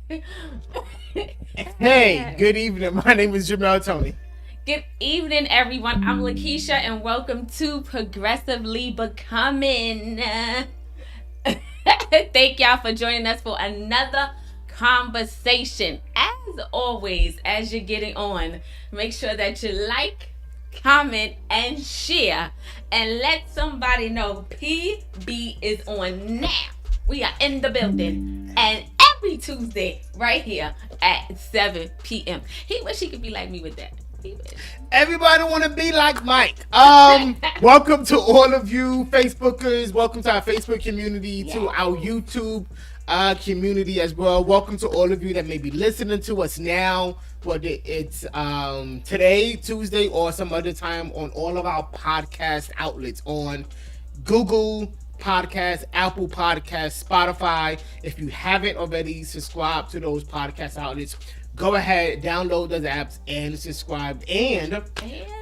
Hey, good evening. My name is Jamel Tony. Good evening, everyone. I'm Lakeisha, and welcome to Progressively Becoming. Thank y'all for joining us for another conversation. As always, as you're getting on, make sure that you like, comment, and share, and let somebody know PB is on now. We are in the building, and every Tuesday, right here at 7 p.m. He wish he could be like me with that. Everybody want to be like Mike. Welcome to all of you Facebookers. Welcome to our Facebook community, to our YouTube community as well. Welcome to all of you that may be listening to us now, whether it's today, Tuesday, or some other time on all of our podcast outlets on Google Podcast, Apple Podcast, Spotify. If you haven't already subscribed to those podcast outlets, go ahead, download those apps and subscribe. And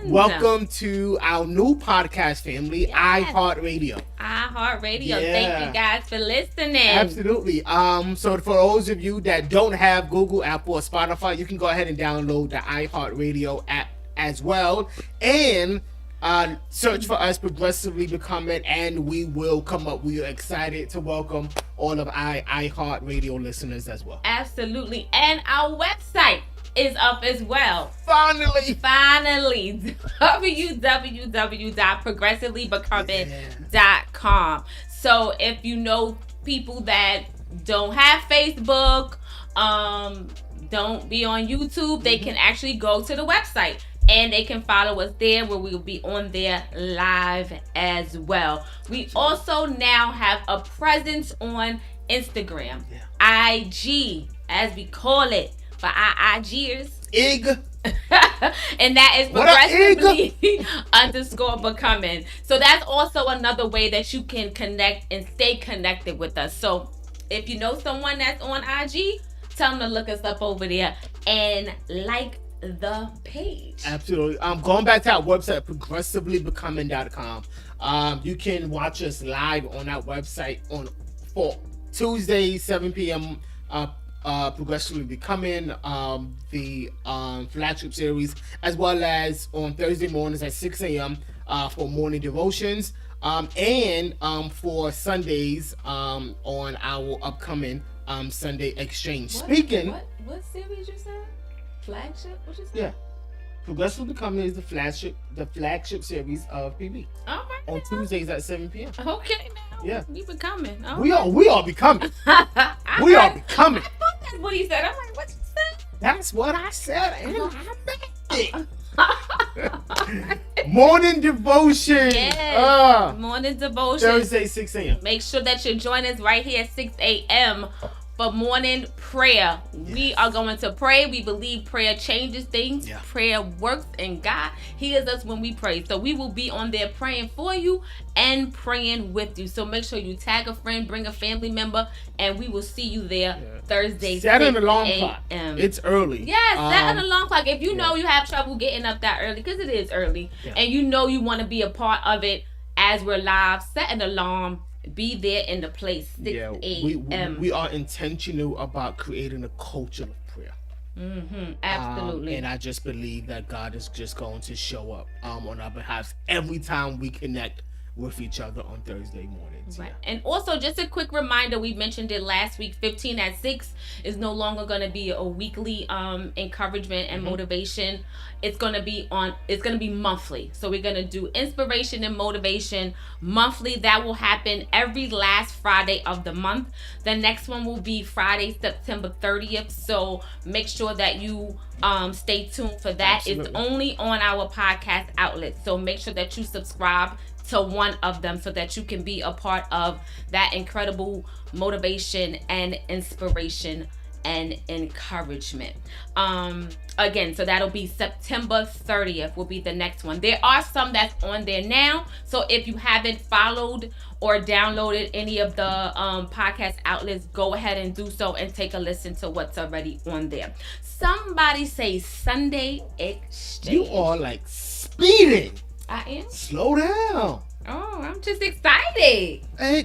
welcome to our new podcast family, iHeartRadio. iHeartRadio. Yeah. Thank you guys for listening. Absolutely. So for those of you that don't have Google, Apple, or Spotify, you can go ahead and download the iHeartRadio app as well. And search for us, Progressively Becoming, and we will come up. We are excited to welcome all of our iHeartRadio listeners as well. Absolutely. And our website is up as well. Finally. www.progressivelybecoming.com. So if you know people that don't have Facebook, don't be on YouTube, they can actually go to the website. And they can follow us there, where we will be on there live as well. We also now have a presence on Instagram. IG, as we call it, for our IGers. And that is progressively _becoming. So that's also another way that you can connect and stay connected with us. So if you know someone that's on IG, tell them to look us up over there and like the page. Absolutely. Going back to our website, progressivelybecoming.com. You can watch us live on our website for Tuesday, 7 p.m. Progressively Becoming, the flagship series, as well as on Thursday mornings at 6 a.m. For morning devotions, and for Sundays on our upcoming Sunday exchange. What series you said? Flagship? What you say? Yeah. Progressively Becoming is the flagship series of PB. All right. On Tuesdays at 7 p.m. Okay, now. Yeah. We becoming. We are becoming. We are becoming. I thought that's what he said. I'm like, what you said? That's what I said. And I meant it. Morning devotion. Yes. Morning devotion. Thursday, 6 a.m. Make sure that you join us right here at 6 a.m. for morning prayer. We are going to pray. We believe prayer changes things. Prayer works, and God hears us when we pray. So we will be on there praying for you and praying with you. So make sure you tag a friend, bring a family member, and we will see you there Thursday. Set an alarm clock. It's early. Yes, set an alarm clock. If you know you have trouble getting up that early, because it is early, and you know you want to be a part of it as we're live, set an alarm. Be there in the place, 6 a.m. We are intentional about creating a culture of prayer. Absolutely. And I just believe that God is just going to show up on our behalf every time we connect with each other on Thursday mornings. Right. And also, just a quick reminder, we mentioned it last week, 15 at 6 is no longer going to be a weekly encouragement and motivation. It's going to be monthly. So we're going to do inspiration and motivation monthly. That will happen every last Friday of the month. The next one will be Friday, September 30th. So make sure that you stay tuned for that. Absolutely. It's only on our podcast outlet. So make sure that you subscribe to one of them so that you can be a part of that incredible motivation and inspiration and encouragement. Again, so that'll be September 30th will be the next one. There are some that's on there now. So if you haven't followed or downloaded any of the podcast outlets, go ahead and do so and take a listen to what's already on there. Somebody say Sunday Exchange. You are like speeding. I am? Slow down. Oh, I'm just excited. Y'all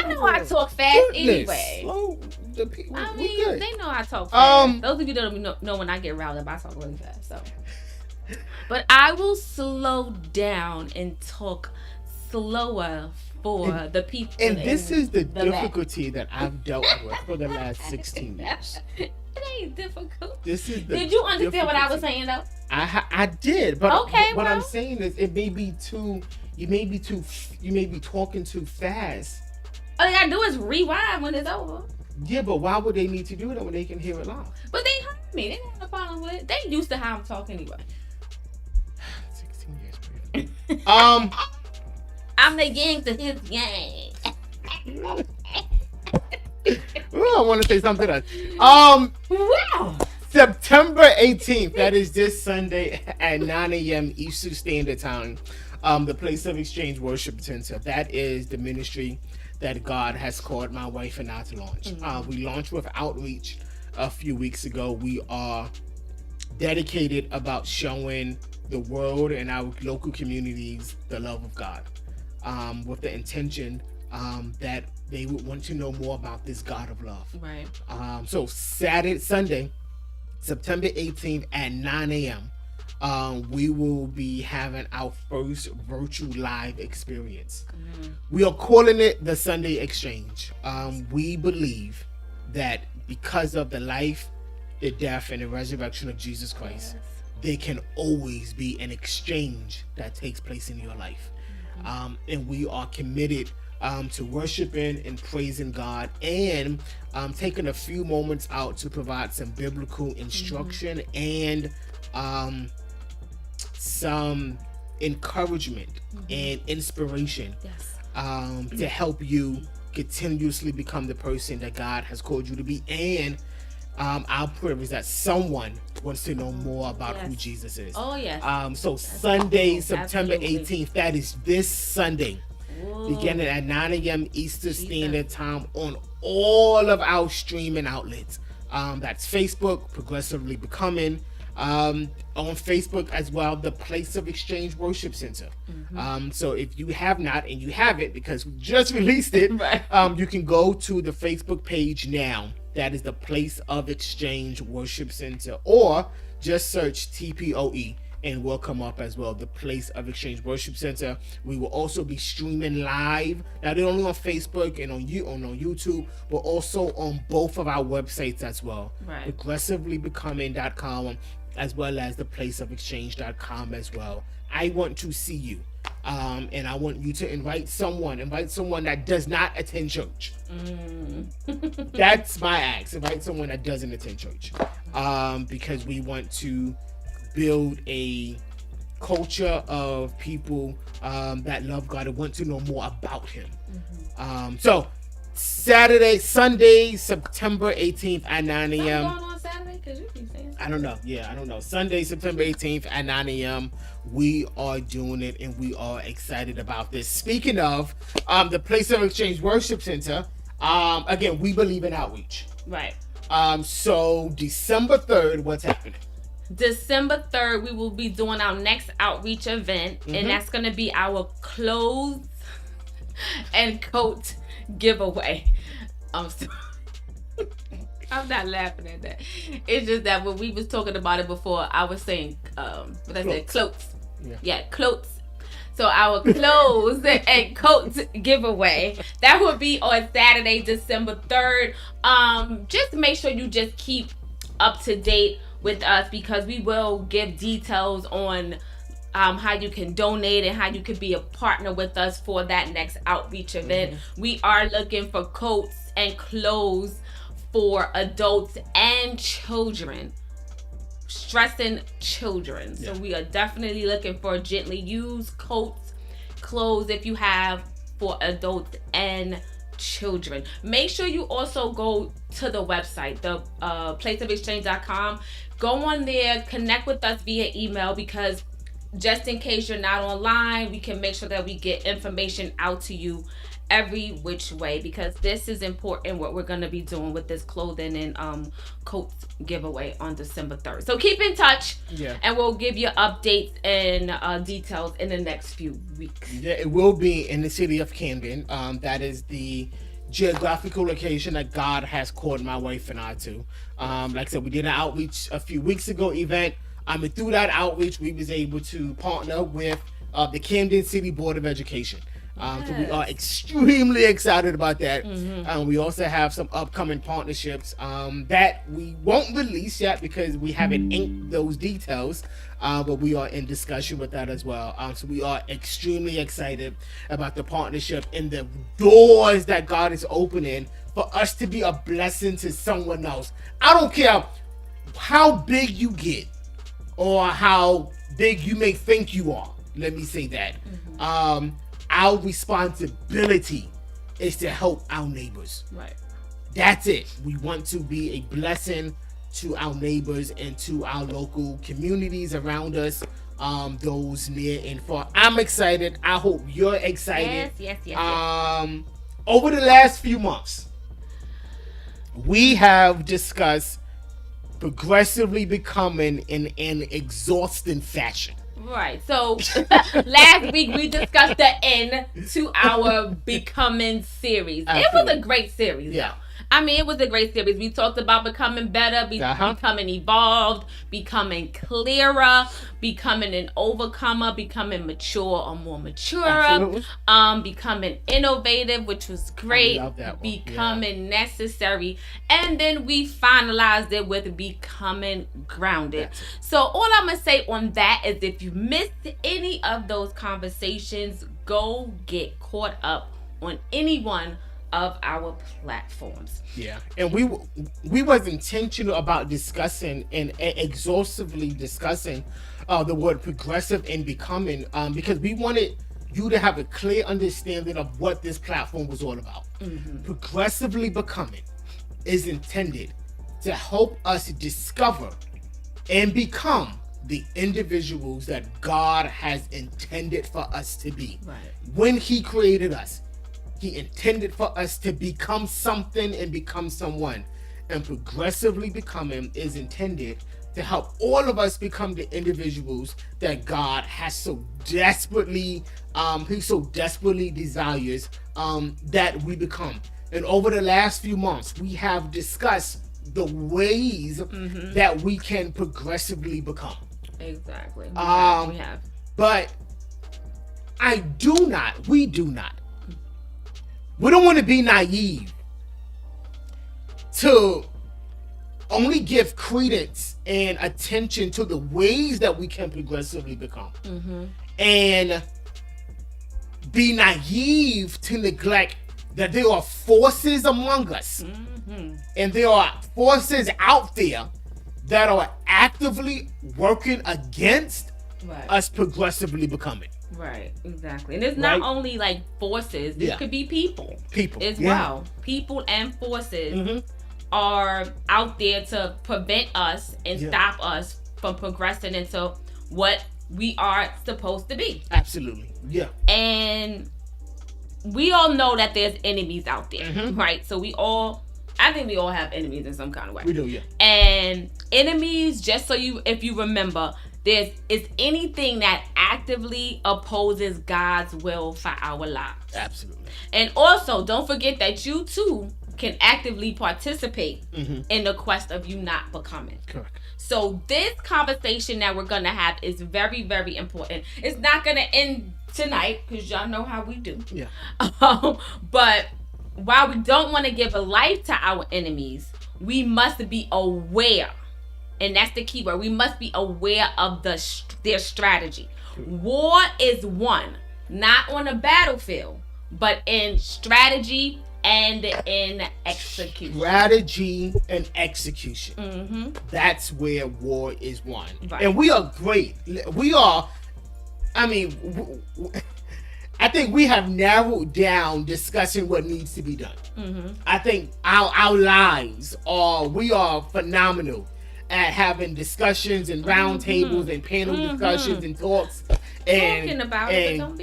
know I talk fast anyway. Slow the people. I We mean, good. they know I talk fast. Those of you that don't know when I get riled up, I talk really fast. So, but I will slow down and talk slower for the people. And this is the back. difficulty that I've dealt with for the last 16 years. It ain't difficult. This is the Did you understand what I was difficulty. saying though? I did, but Okay, what well. I'm saying is it may be too. You may be talking too fast. All you gotta do is rewind when it's over. Yeah, but why would they need to do that when they can hear it live? But they heard me. They didn't have a problem with it. They used to how I'm talking anyway. 16 years, baby. I'm the gang to his gang. Oh, I want to say something else. Wow. September 18th, that is this Sunday at 9 a.m. Eastern Standard Time. The Place of Exchange Worship Center. That is the ministry that God has called my wife and I to launch. We launched with outreach a few weeks ago. We are dedicated about showing the world and our local communities the love of God, with the intention that they would want to know more about this God of love. Right. So Sunday, September 18th at 9 a.m., we will be having our first virtual live experience. We are calling it the Sunday Exchange. We believe that because of the life, the death, and the resurrection of Jesus Christ, there can always be an exchange that takes place in your life. And we are committed to worshiping and praising God, and taking a few moments out to provide some biblical instruction and some encouragement and inspiration to help you continuously become the person that God has called you to be. And our prayer is that someone wants to know more about who Jesus is. Oh, yes. So Sunday, cool. September Absolutely. 18th, that is this Sunday, Whoa. beginning at 9 a.m. Eastern Standard Time on all of our streaming outlets. That's Facebook, Progressively Becoming, on Facebook as well, the Place of Exchange Worship Center. So if you have not, and you have it because we just released it, Right. you can go to the Facebook page now. That is the Place of Exchange Worship Center, or just search TPOE and will come up as well, the Place of Exchange Worship Center. We will also be streaming live, not only on Facebook and on YouTube, but also on both of our websites as well. Right. Aggressivelybecoming.com as well as theplaceofexchange.com as well. I want to see you, and I want you to invite someone that does not attend church. That's my ask. Invite someone that doesn't attend church, because we want to build a culture of people that love God and want to know more about Him. So Sunday, September 18th at 9 a.m. Going on Saturday? Because you keep saying I don't know. Sunday, September 18th at 9 a.m. We are doing it, and we are excited about this. Speaking of the Place of Exchange Worship Center, again, we believe in outreach. Right. So December 3rd, what's happening? December 3rd, we will be doing our next outreach event, and that's going to be our clothes and coat giveaway. I'm not laughing at that. It's just that when we was talking about it before, I was saying, cloaks. Yeah, cloaks. So our clothes and coats giveaway, that will be on Saturday, December 3rd. Just make sure you just keep up to date with us, because we will give details on how you can donate and how you can be a partner with us for that next outreach event. We are looking for coats and clothes for adults and children. Stressing children. So we are definitely looking for gently used coats, clothes if you have for adults and children. Make sure you also go to the website, the placeofexchange.com. Go on there, connect with us via email, because just in case you're not online, we can make sure that we get information out to you every which way, because this is important, what we're going to be doing with this clothing and coats giveaway on December 3rd. So keep in touch, and we'll give you updates and details in the next few weeks. Yeah, it will be in the city of Camden. That is the geographical location that God has called my wife and I to. Like I said, we did an outreach a few weeks ago event. And through that outreach, we was able to partner with the Camden City Board of Education. So we are extremely excited about that. We also have some upcoming partnerships that we won't release yet because we haven't inked those details, but we are in discussion with that as well. So we are extremely excited about the partnership and the doors that God is opening for us to be a blessing to someone else. I don't care how big you get or how big you may think you are. Let me say that. Our responsibility is to help our neighbors. Right. That's it. We want to be a blessing to our neighbors and to our local communities around us, those near and far. I'm excited. I hope you're excited. Yes. Over the last few months, we have discussed progressively becoming in an exhausting fashion. Right. So last week we discussed the end to our Becoming series. Absolutely. It was a great series. Yeah. I mean, it was a great series. We talked about becoming better, becoming evolved, becoming clearer, becoming an overcomer, becoming mature or more mature, becoming innovative, which was great, I love that one. becoming necessary, and then we finalized it with becoming grounded. So all I'm going to say on that is if you missed any of those conversations, go get caught up on any one of our platforms. Yeah, and we was intentional about discussing and exhaustively discussing the word progressive and becoming because we wanted you to have a clear understanding of what this platform was all about. Progressively becoming is intended to help us discover and become the individuals that God has intended for us to be. Right. When He created us, He intended for us to become something and become someone. And progressively becoming is intended to help all of us become the individuals that God has so desperately, He so desperately desires that we become. And over the last few months, we have discussed the ways that we can progressively become. Exactly. We have. But we don't want to be naive to only give credence and attention to the ways that we can progressively become. And be naive to neglect that there are forces among us. And there are forces out there that are actively working against us progressively becoming. Right, exactly. And it's not only like forces, it could be people as well. People and forces are out there to prevent us and stop us from progressing into what we are supposed to be. Absolutely. Yeah. And we all know that there's enemies out there, right? So I think we all have enemies in some kind of way. We do, yeah. And enemies, just so if you remember, it's anything that actively opposes God's will for our lives. Absolutely. And also, don't forget that you too can actively participate in the quest of you not becoming. Correct. So this conversation that we're going to have is very, very important. It's not going to end tonight because y'all know how we do. Yeah. But while we don't want to give a life to our enemies, we must be aware. And that's the key word. We must be aware of their strategy. War is won, not on a battlefield, but in strategy and in execution. Strategy and execution. That's where war is won. Right. And we are great. I think we have narrowed down discussing what needs to be done. I think our lives we are phenomenal at having discussions and round tables and panel discussions and talks and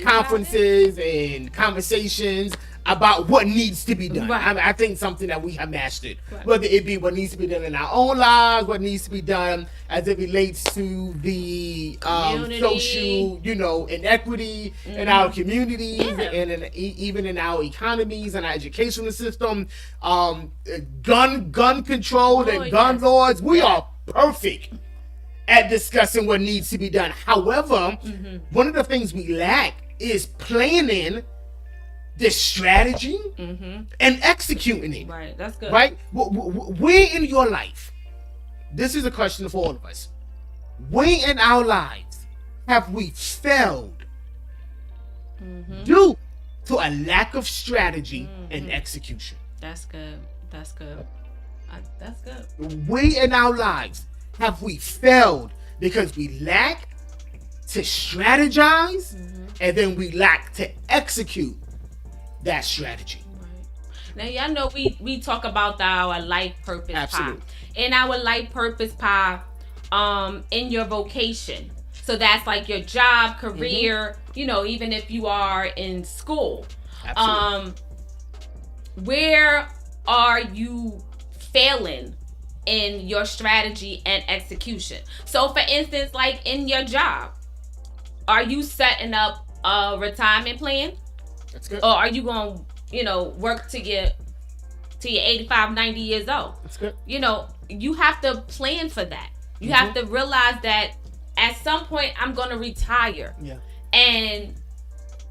conferences and conversations. about what needs to be done. Right. I mean, I think something that we have mastered, Right. whether it be what needs to be done in our own lives, what needs to be done as it relates to the Community. social, inequity in our communities and even in our economies and our educational system, gun control and gun laws. We are perfect at discussing what needs to be done. However, one of the things we lack is planning the strategy and executing it. Right, that's good. Right? Where in your life, this is a question for all of us, where in our lives have we failed due to a lack of strategy and execution? That's good. That's good. That's good. Where in our lives have we failed because we lack to strategize and then we lack to execute that strategy? Now, y'all know we talk about our life purpose Absolutely. pie. In our life purpose pie, in your vocation. So that's like your job, career, even if you are in school. Absolutely. Where are you failing in your strategy and execution? So for instance, like in your job, are you setting up a retirement plan? That's good. Or are you going to, work to your 85, 90 years old? That's good. You have to plan for that. You have to realize that at some point I'm going to retire. Yeah. And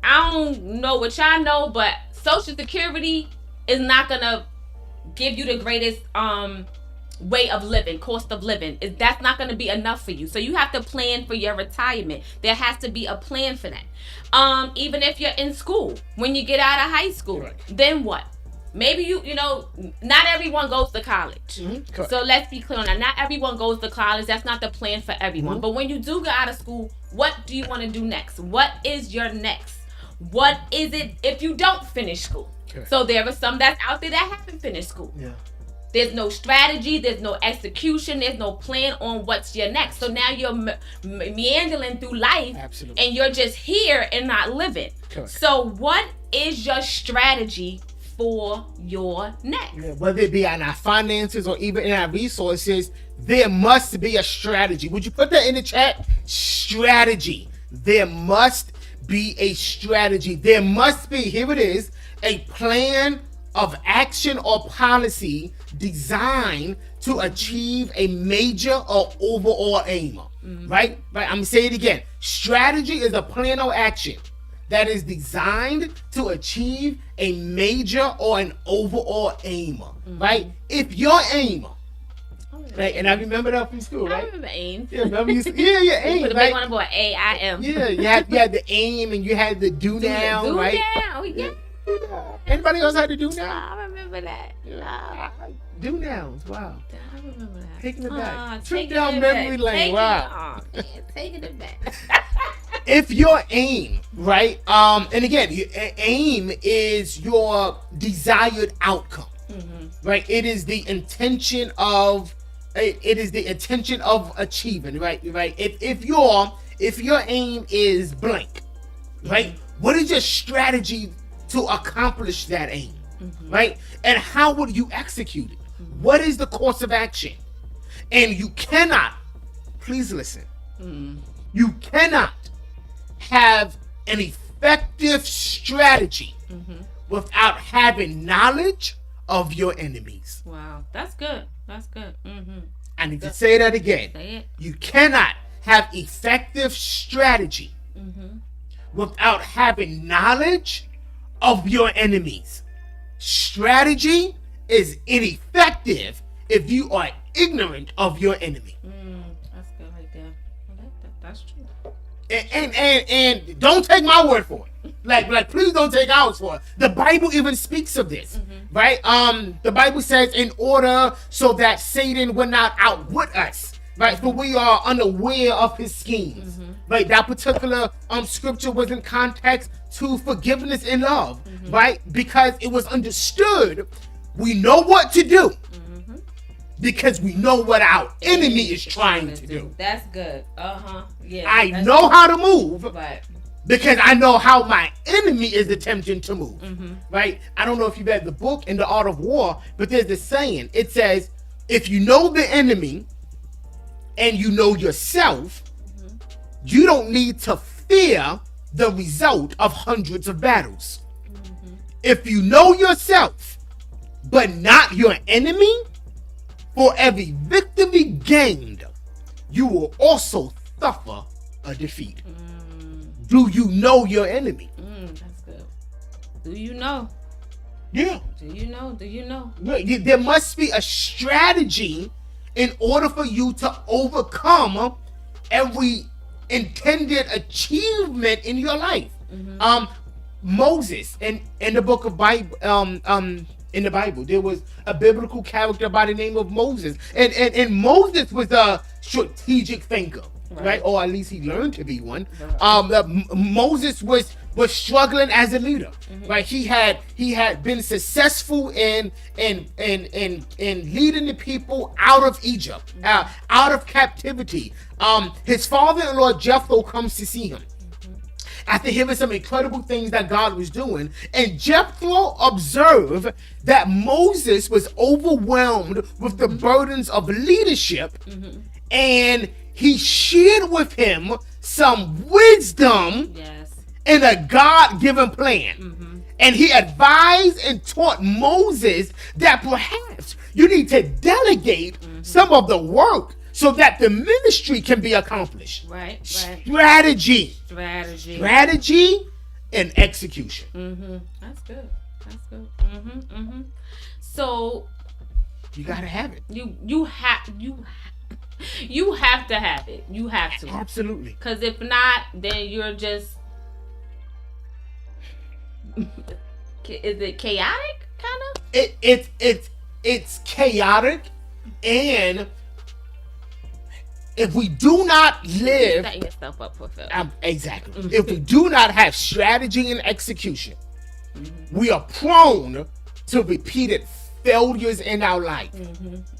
I don't know what y'all know, but Social Security is not going to give you the greatest way of living, cost of living. That's not going to be enough for you. So you have to plan for your retirement. There has to be a plan for that. Even if you're in school, when you get out of high school, Right. then what? Maybe not everyone goes to college. Correct. So let's be clear on that. Not everyone goes to college. That's not the plan for everyone. But when you do get out of school, what do you want to do next? What is your next? What is it if you don't finish school? Correct. So there are some that's out there that haven't finished school. Yeah. There's no strategy, there's no execution, there's no plan on what's your next. So now you're meandering through life. Absolutely. And you're just here and not living. Correct. So what is your strategy for your next? Yeah, whether it be in our finances or even in our resources, there must be a strategy. Would you put that in the chat? Strategy. There must be a strategy. There must be, here it is, a plan of action or policy designed to achieve a major or overall aim. Right? I'm going to say it again. Strategy is a plan or action that is designed to achieve a major or an overall aim. Right? If your aim, right, and I remember that from school, I right? remember AIM. Yeah, remember you your aim, Put a right? big on the board, AIM. Yeah, you had the aim and you had the do now, Do right? now, yeah. Anybody else had to do now? I remember that. Do nows, wow. I remember that. Taking it back. Trip Taking down it memory back. lane, wow. Taking it back. If your aim, right, and again, aim is your desired outcome, right? It is the intention of achieving, right? If your aim is blank, right? What is your strategy to accomplish that aim, right? And how would you execute it? What is the course of action? And you cannot, please listen, you cannot have an effective strategy without having knowledge of your enemies. Wow, that's good. That's good. I need to say that again. Say it. You cannot have effective strategy without having knowledge of your enemies. Strategy is ineffective if you are ignorant of your enemy. That's good right there. Well, that's true. And don't take my word for it. Like please don't take ours for it. The Bible even speaks of this, right? The Bible says in order so that Satan will not outwit us, right? For we are unaware of his schemes, right? That particular scripture was in context to forgiveness and love, right? Because it was understood we know what to do because we know what our enemy is trying to do. That's good. Yeah. I know how to move, But because I know how my enemy is attempting to move. Right? I don't know if you've read the book In the Art of War, but there's this saying. It says, if you know the enemy and you know yourself, you don't need to fear the result of hundreds of battles. If you know yourself, but not your enemy, for every victory gained, you will also suffer a defeat. Do you know your enemy? That's good. Do you know? Yeah. Do you know? Do you know? There must be a strategy in order for you to overcome every intended achievement in your life. Moses in the book of Bible, in the Bible, there was a biblical character by the name of Moses, and Moses was a strategic thinker, right? Or at least he learned to be one. Moses was struggling as a leader, right? He had been successful in leading the people out of Egypt, out of captivity. His father-in-law Jethro comes to see him after hearing some incredible things that God was doing, and Jethro observed that Moses was overwhelmed with the burdens of leadership, and he shared with him some wisdom and a God-given plan. And he advised and taught Moses that perhaps you need to delegate some of the work so that the ministry can be accomplished. Right. Strategy and execution. That's good. So you gotta have it. You have to have it. You have to. Absolutely. Because if not, then you're just. Is it chaotic? Kind of. It's chaotic, and if we do not live, setting yourself up for failure. Exactly. If we do not have strategy and execution, we are prone to repeated failures in our life.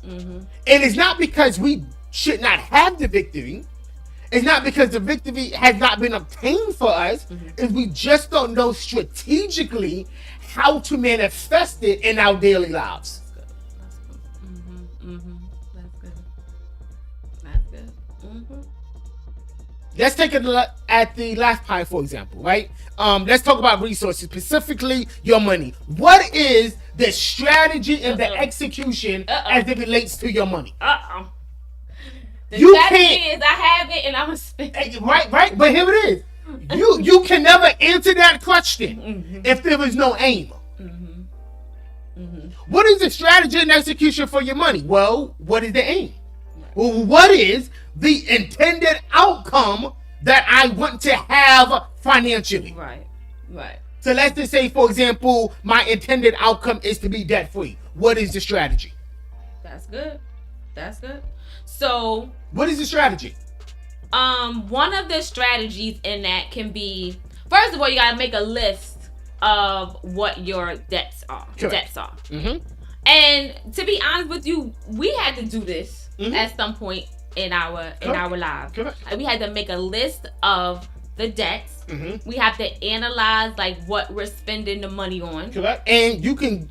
And it's not because we should not have the victory. It's not because the victory has not been obtained for us. If we just don't know strategically how to manifest it in our daily lives. Let's take a look at the last part, for example, right? Let's talk about resources, specifically your money. What is the strategy and the execution as it relates to your money? The strategy is I have it and I'm going to spend it. Right. But here it is. You can never answer that question if there is no aim. What is the strategy and execution for your money? Well, what is the aim? Well, what is the intended outcome that I want to have financially? Right. So let's just say, for example, my intended outcome is to be debt free. What is the strategy? That's good. So what is the strategy? One of the strategies in that can be, first of all, you gotta make a list of what your debts are. And to be honest with you, we had to do this at some point in our lives. We had to make a list of the debts. We have to analyze like what we're spending the money on. And you can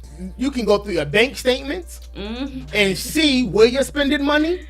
go through your bank statements and see where you're spending money.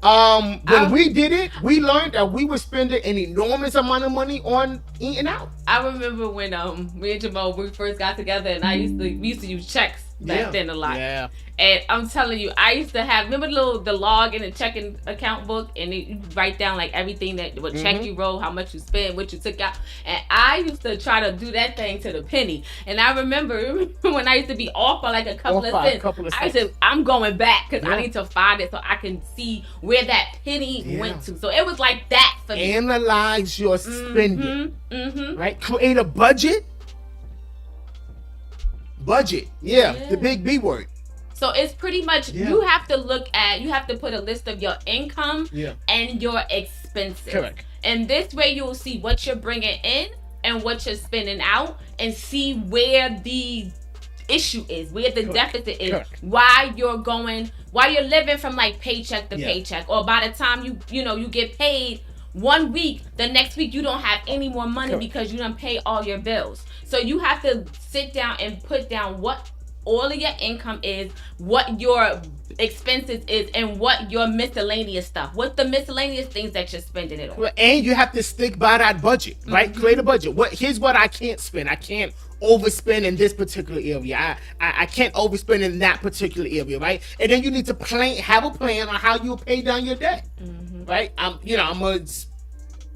When we did it, we learned that we were spending an enormous amount of money on eating out. I remember when me and Jamal, we first got together, and we used to use checks back then a lot. Yeah. And I'm telling you, I used to have, remember the log in the checking account book, and you write down like everything what check you wrote, how much you spent, what you took out. And I used to try to do that thing to the penny. And I remember when I used to be off by like a couple of cents, I said, I'm going back because I need to find it so I can see where that penny went to. So it was like that for me. Analyze your spending, right? Create a budget. The big B word. So it's pretty much you have to put a list of your income and your expenses. Correct. And this way you'll see what you're bringing in and what you're spending out, and see where the issue is, where the deficit is, why you're living from like paycheck to paycheck, or by the time you get paid, 1 week, the next week you don't have any more money Correct. because you done pay all your bills. So you have to sit down and put down what all of your income is, what your expenses is, and what your miscellaneous stuff. What's the miscellaneous things that you're spending it on? And you have to stick by that budget, right? Create a budget. Here's what I can't spend. I can't overspend in this particular area. I can't overspend in that particular area, right? And then you need to have a plan on how you'll pay down your debt, right?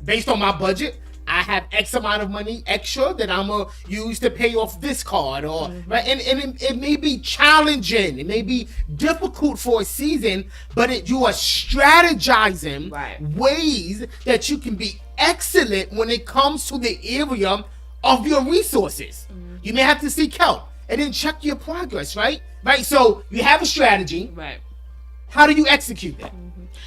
Based on my budget, I have X amount of money extra that I'm gonna use to pay off this card, or right, and it may be challenging, it may be difficult for a season, but you are strategizing ways that you can be excellent when it comes to the area of your resources. You may have to seek help and then check your progress, right? So you have a strategy. Right. How do you execute that?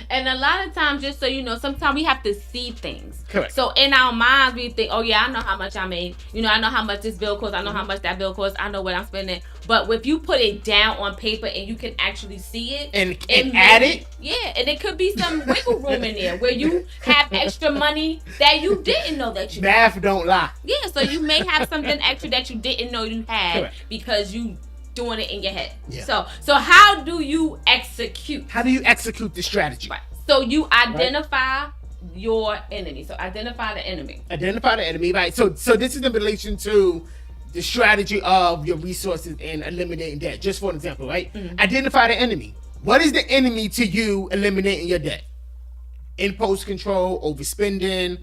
And a lot of times, just so you know, sometimes we have to see things. Correct. So in our minds, we think, oh yeah, I know how much I made. I know how much this bill costs. I know how much that bill costs. I know what I'm spending. But if you put it down on paper and you can actually see it and add it, yeah, and it could be some wiggle room in there where you have extra money that you didn't know that you math had. Don't lie. Yeah, so you may have something extra that you didn't know you had. Correct. Because you doing it in your head. Yeah. So how do you execute? How do you execute the strategy? Right. So you identify your enemy. So identify the enemy. Identify the enemy, right? So this is in relation to the strategy of your resources and eliminating debt. Just for an example, right? Identify the enemy. What is the enemy to you eliminating your debt? Impulse control, overspending.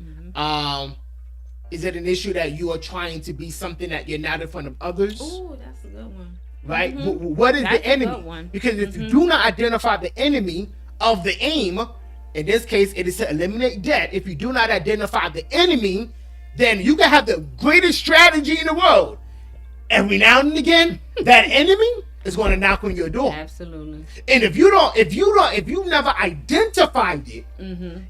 Is it an issue that you are trying to be something that you're not in front of others? Oh, that's a good one. Right? What is That's the enemy? a good one. Because if you do not identify the enemy of the aim, in this case, it is to eliminate debt. If you do not identify the enemy, then you can have the greatest strategy in the world. Every now and again, that enemy is going to knock on your door. Absolutely. And if you never identified it,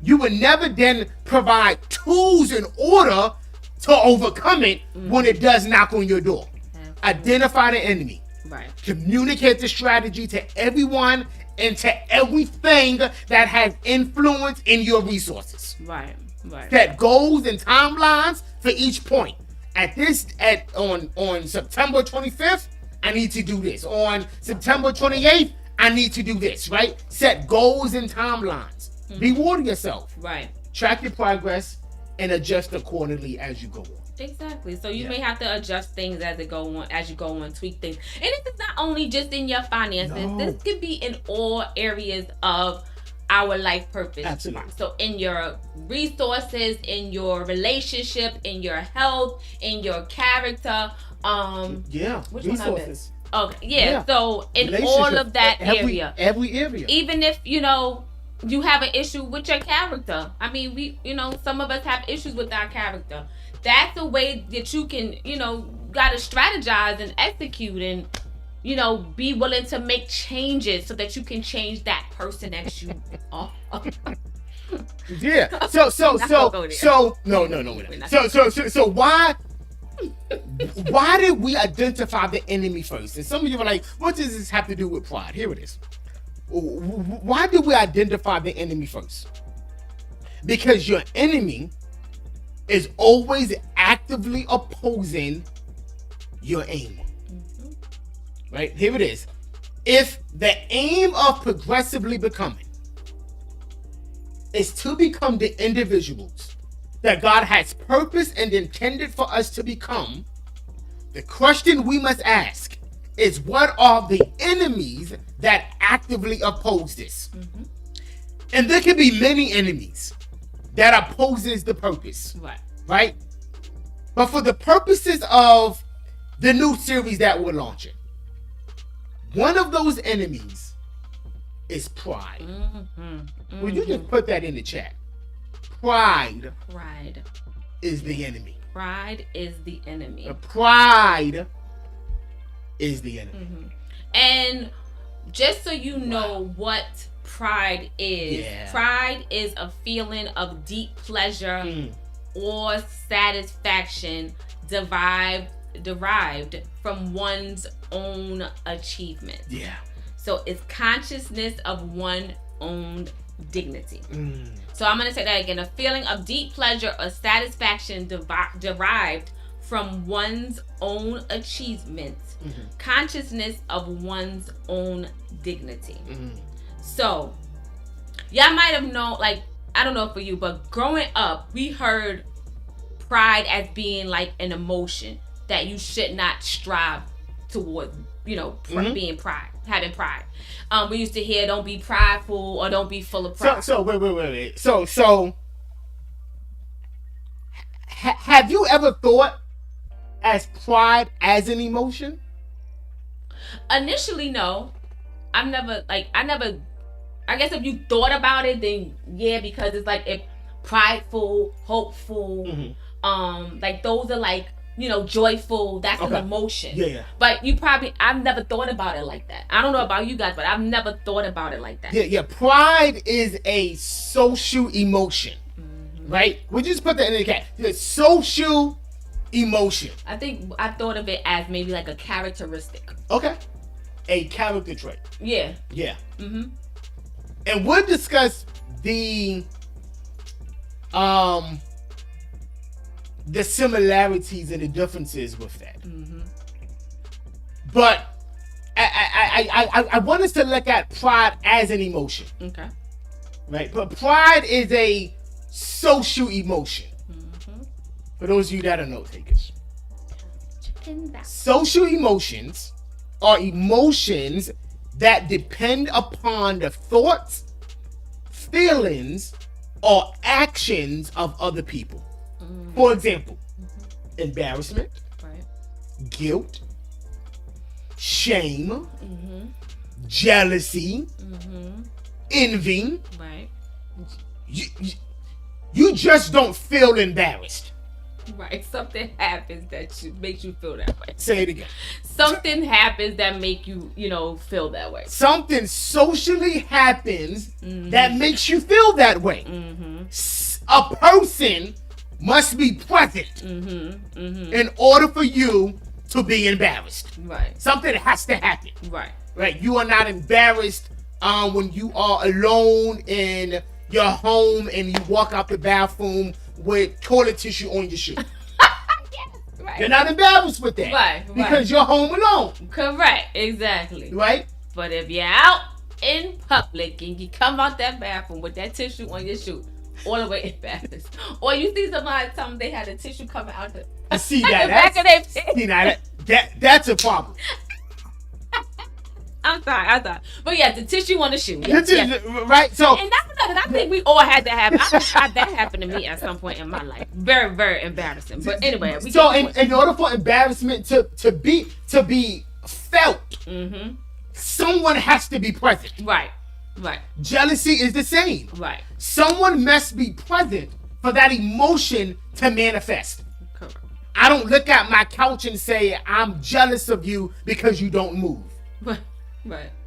you would never then provide tools in order to overcome it when it does knock on your door. Absolutely. Identify the enemy. Right. Communicate the strategy to everyone and to everything that has influence in your resources. Right. Set goals and timelines for each point. On September 25th, I need to do this. On September 28th, I need to do this, right? Set goals and timelines. Reward yourself. Right. Track your progress and adjust accordingly as you go on. Exactly. So you may have to adjust things as you go on, tweak things. And this is not only just in your finances. No. This could be in all areas of our life purpose. Absolutely. So in your resources, in your relationship, in your health, in your character. Which resources. one I missed? Okay. Yeah. So in all of that area. Every area. Even if, you have an issue with your character. I mean, some of us have issues with our character. That's a way that you can, gotta strategize and execute and, be willing to make changes so that you can change that person that you are. Yeah. So why did we identify the enemy first? And some of you are like, what does this have to do with pride? Here it is. Why did we identify the enemy first? Because your enemy is always actively opposing your aim. Right? Here it is. If the aim of progressively becoming is to become the individuals that God has purposed and intended for us to become, the question we must ask is, what are the enemies that actively oppose this? And there can be many enemies that opposes the purpose. Right? But for the purposes of the new series that we're launching, one of those enemies is pride. Would you just put that in the chat? Pride is the enemy. Pride is the enemy. Pride is the enemy. And just so you know what pride is, pride is a feeling of deep pleasure or satisfaction derived from one's own achievement. Yeah. So it's consciousness of one's own dignity. So I'm going to say that again. A feeling of deep pleasure or satisfaction derived from one's own achievements, consciousness of one's own dignity. So, y'all might have known, like, I don't know for you, but growing up, we heard pride as being like an emotion that you should not strive towards, being having pride. We used to hear, don't be prideful or don't be full of pride. So wait. So, have you ever thought as pride as an emotion? Initially, no. I guess if you thought about it, then yeah, because it's like if prideful, hopeful, like those are like, joyful, that's an emotion. Yeah. But I've never thought about it like that. I don't know about you guys, but I've never thought about it like that. Yeah. Pride is a social emotion, right? We just put that in the cat. The social emotion. I think I thought of it as maybe like a characteristic. Okay. A character trait. Yeah. Yeah. And we'll discuss the similarities and the differences with that. But I want us to look at pride as an emotion. Okay. Right? But pride is a social emotion. For those of you that are note takers. Social emotions are emotions that depend upon the thoughts, feelings, or actions of other people. For example, embarrassment, guilt, shame, jealousy, envy. Right. You just don't feel embarrassed. Right. Something happens that makes you feel that way. Say it again. Something happens that make you, feel that way. Something socially happens that makes you feel that way. A person must be present in order for you to be embarrassed. Right. Something has to happen. Right. You are not embarrassed when you are alone in your home and you walk out the bathroom with toilet tissue on your shoe. Yes, right. You're not embarrassed with that. Right. Because you're home alone. Correct. Exactly. Right? But if you're out in public and you come out that bathroom with that tissue on your shoe, all the way embarrassed. Or you see somebody tell them they had a tissue coming out the see that, back of their face. See that's a problem. I'm sorry. But yeah, the tissue on the shoe. Yes. Right? So, and that's another. I think we all had to have. That happened to me at some point in my life. Very, very embarrassing. But anyway, so in order for embarrassment to be felt, someone has to be present. Right. Jealousy is the same. Right. Someone must be present for that emotion to manifest. Correct. I don't look at my couch and say I'm jealous of you because you don't move.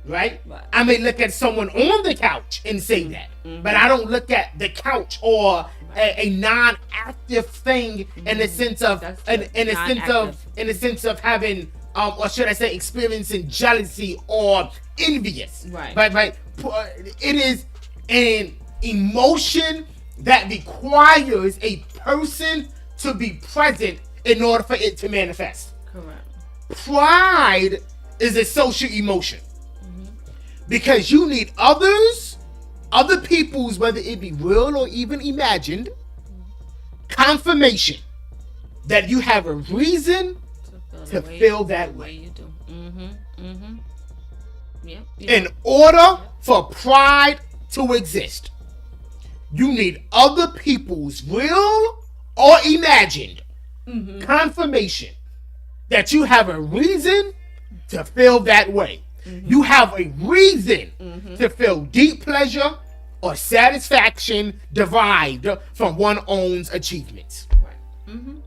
Right? I may look at someone on the couch and say that, but I don't look at the couch or a non-active thing in the sense of in the sense of having or should I say experiencing jealousy or envious. Right. It is an emotion that requires a person to be present in order for it to manifest. Correct. Pride is a social emotion. Because you need other people's, whether it be real or even imagined, confirmation that you have a reason to feel that way. You do. Yep. In order for pride to exist, you need other people's real or imagined confirmation that you have a reason to feel that way. You have a reason to feel deep pleasure or satisfaction derived from one's own achievements. Right.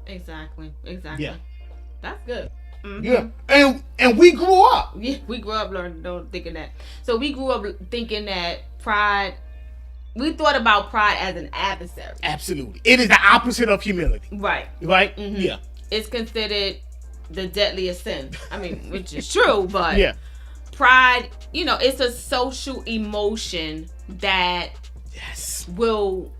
Exactly. Yeah. That's good. Yeah. And we grew up. Yeah, we grew up thinking that. So we grew up thinking that pride. We thought about pride as an adversary. Absolutely. It is the opposite of humility. Right. Yeah. It's considered the deadliest sin. I mean, which is true, but yeah. Pride, it's a social emotion that Yes. will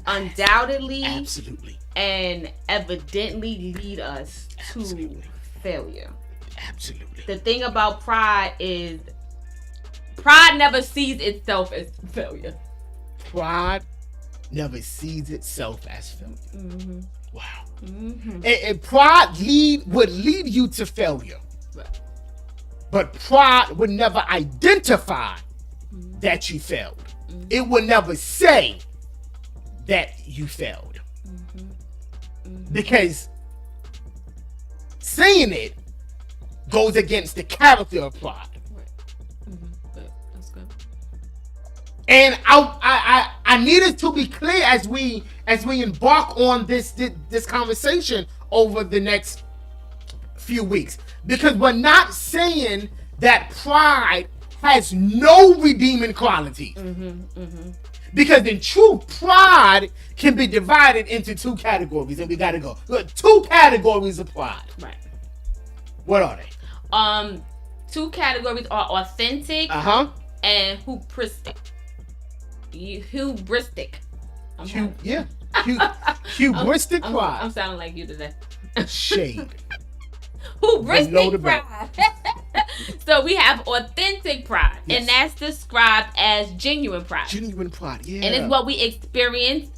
undoubtedly Absolutely. and evidently lead us to Absolutely. failure. Absolutely. The thing about pride is pride never sees itself as failure. Pride never sees itself as failure. Mm-hmm. Wow. Mm-hmm. And pride would lead you to failure. Right. But pride would never identify that you failed. It would never say that you failed. Because saying it goes against the character of pride. That's good. And I needed to be clear as we embark on this conversation over the next few weeks, because we're not saying that pride has no redeeming quality. Because in truth, pride can be divided into two categories, and we gotta go. Look, two categories of pride. Right. What are they? Two categories are authentic and hubristic. Hubristic. Hubristic pride. I'm sounding like you today. Shade. Hubristic pride. So we have authentic pride, Yes. and that's described as genuine pride. Genuine pride, yeah. And it's what we experience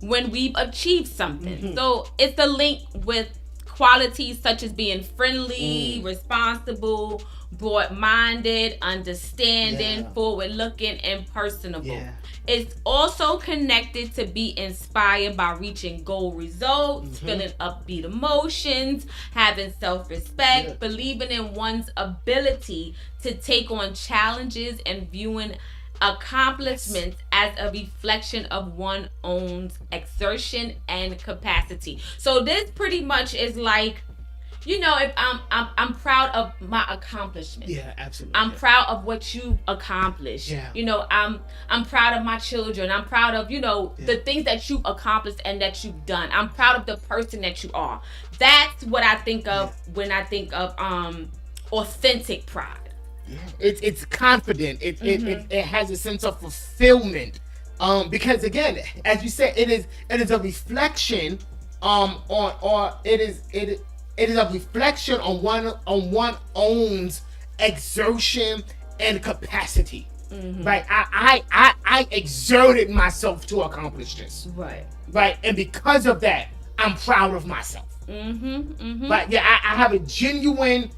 when we've achieved something. So it's a link with qualities such as being friendly, responsible, broad-minded, understanding, forward-looking, and personable. Yeah. It's also connected to be inspired by reaching goal results, feeling upbeat emotions, having self-respect, believing in one's ability to take on challenges, and viewing accomplishments as a reflection of one's own exertion and capacity. So this pretty much is like, you know, if I'm proud of my accomplishments. Yeah, absolutely. I'm proud of what you accomplished. Yeah. You know, I'm proud of my children. I'm proud of, you know, the things that you accomplished and that you've done. I'm proud of the person that you are. That's what I think of when I think of authentic pride. Yeah. It's confident. It has a sense of fulfillment. Because again, as you said, it is a reflection it is a reflection on one own's exertion and capacity. Right? I exerted myself to accomplish this. Right. Right? And because of that, I'm proud of myself. But yeah, I have a genuine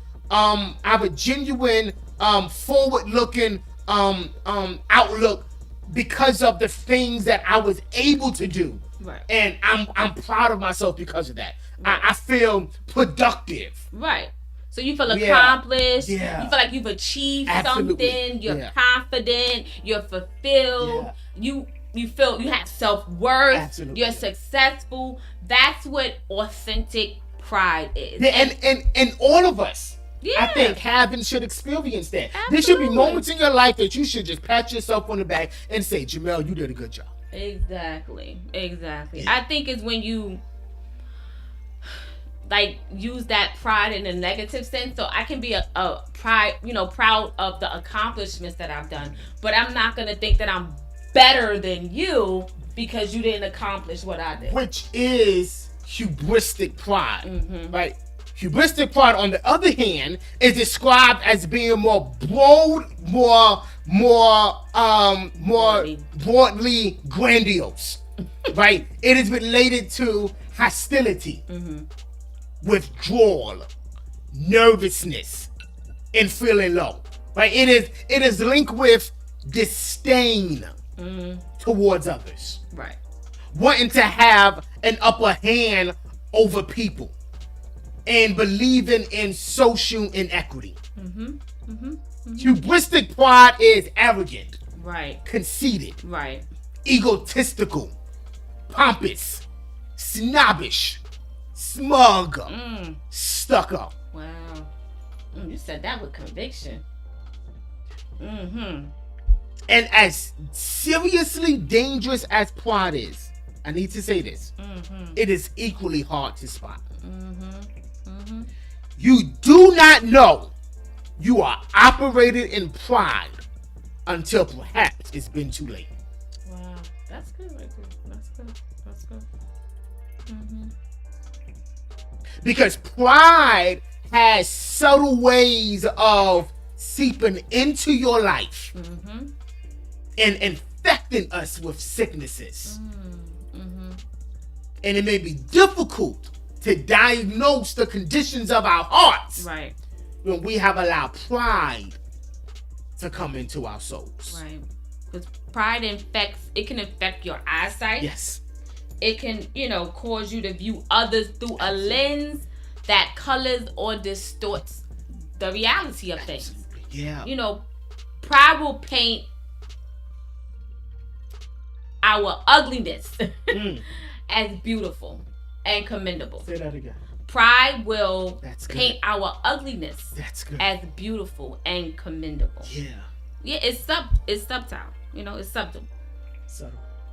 forward-looking outlook because of the things that I was able to do. Right. And I'm proud of myself because of that. Right. I feel productive. Right. So you feel accomplished. Yeah. You feel like you've achieved Absolutely. something. You're confident. You're fulfilled. Yeah. You feel you have self-worth. Absolutely. You're successful. That's what authentic pride is. Yeah, and all of us, Yeah. I think, should experience that. Absolutely. There should be moments in your life that you should just pat yourself on the back and say, Jamel, you did a good job. Exactly. Yeah. I think it's when you like use that pride in a negative sense. So I can be a proud of the accomplishments that I've done, but I'm not gonna think that I'm better than you because you didn't accomplish what I did. Which is hubristic pride, right? Hubristic pride, on the other hand, is described as being more broad, more broadly grandiose, right? It is related to hostility, withdrawal, nervousness, and feeling low, right? It is linked with disdain towards others, Right. wanting to have an upper hand over people, and believing in social inequity. Hubristic pride is arrogant, Right. conceited, Right. egotistical, pompous, snobbish, smug, stuck up. Wow. You said that with conviction. And as seriously dangerous as pride is, I need to say this, it is equally hard to spot. You do not know you are operating in pride until perhaps it's been too late. Wow. That's good right there. That's good. Mm-hmm. Because pride has subtle ways of seeping into your life and infecting us with sicknesses. And it may be difficult to diagnose the conditions of our hearts, right, when we have allowed pride to come into our souls. Right. Because pride can affect your eyesight. Yes. It can, cause you to view others through a lens that colors or distorts the reality of things. Yeah. Pride will paint our ugliness as beautiful and commendable. Say that again. Pride will paint our ugliness as beautiful and commendable. Yeah. Yeah, it's subtle. It's subtle.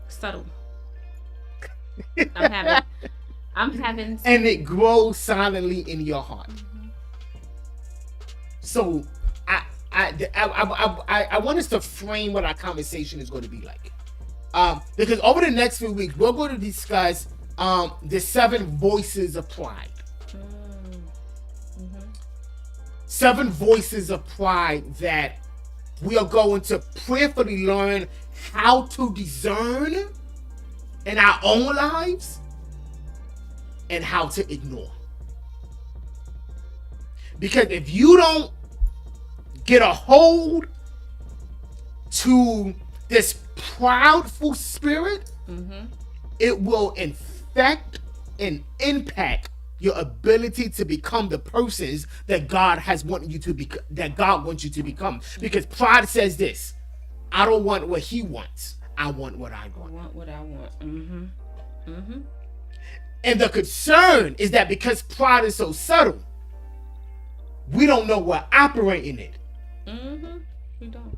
Subtle. I'm having and it grows silently in your heart. So I want us to frame what our conversation is going to be like. Because over the next few weeks, we're going to discuss the 7 voices of pride. 7 voices of pride that we are going to prayerfully learn how to discern in our own lives and how to ignore. Because if you don't get a hold to this proudful spirit, it will infect and impact your ability to become the persons that God has wanted you to be, that God wants you to become. Because pride says this: I don't want what he wants. I want what I want. I want what I want. And the concern is that because pride is so subtle, we don't know we're operating it. We don't.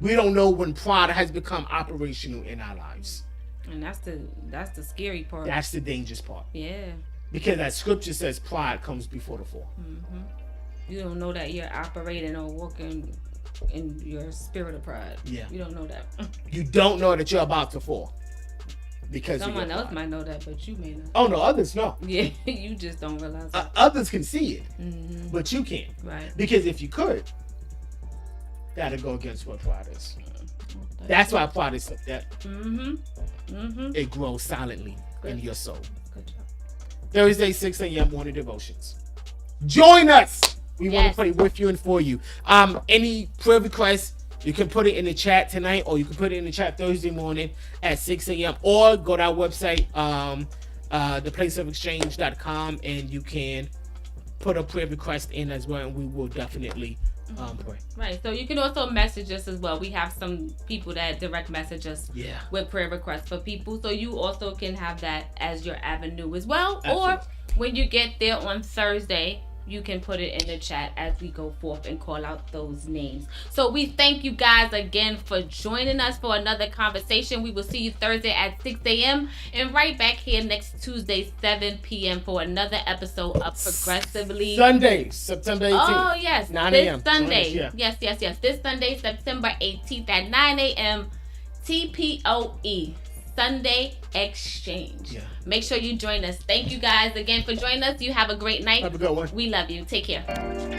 We don't know when pride has become operational in our lives. And that's the scary part. That's the dangerous part. Yeah. Because that scripture says pride comes before the fall. You don't know that you're operating or walking in your spirit of pride. Yeah. You don't know that. You don't know that you're about to fall. Because someone else might know that, but you may not. Oh no, others know. Yeah, you just don't realize it. Others can see it, but you can't. Right. Because if you could, that'd go against what pride is. That's why pride is like that. It grows silently in your soul. Good job. Thursday, 6 a.m. morning devotions. Join us. We want to pray with you and for you. Any prayer requests, you can put it in the chat tonight, or you can put it in the chat Thursday morning at 6 a.m. Or go to our website, theplaceofexchange.com, and you can put a prayer request in as well, and we will definitely pray. Right. So you can also message us as well. We have some people that direct message us with prayer requests for people. So you also can have that as your avenue as well. Absolutely. Or when you get there on Thursday, you can put it in the chat as we go forth and call out those names. So we thank you guys again for joining us for another conversation. We will see you Thursday at 6 a.m. and right back here next Tuesday, 7 p.m. for another episode of Progressively. Sunday, September 18th. Oh, yes. 9 a.m. This Sunday. Yes. This Sunday, September 18th at 9 a.m. TPOE. Sunday Exchange. Yeah. Make sure you join us. Thank you guys again for joining us. You have a great night. Have a good one. We love you. Take care.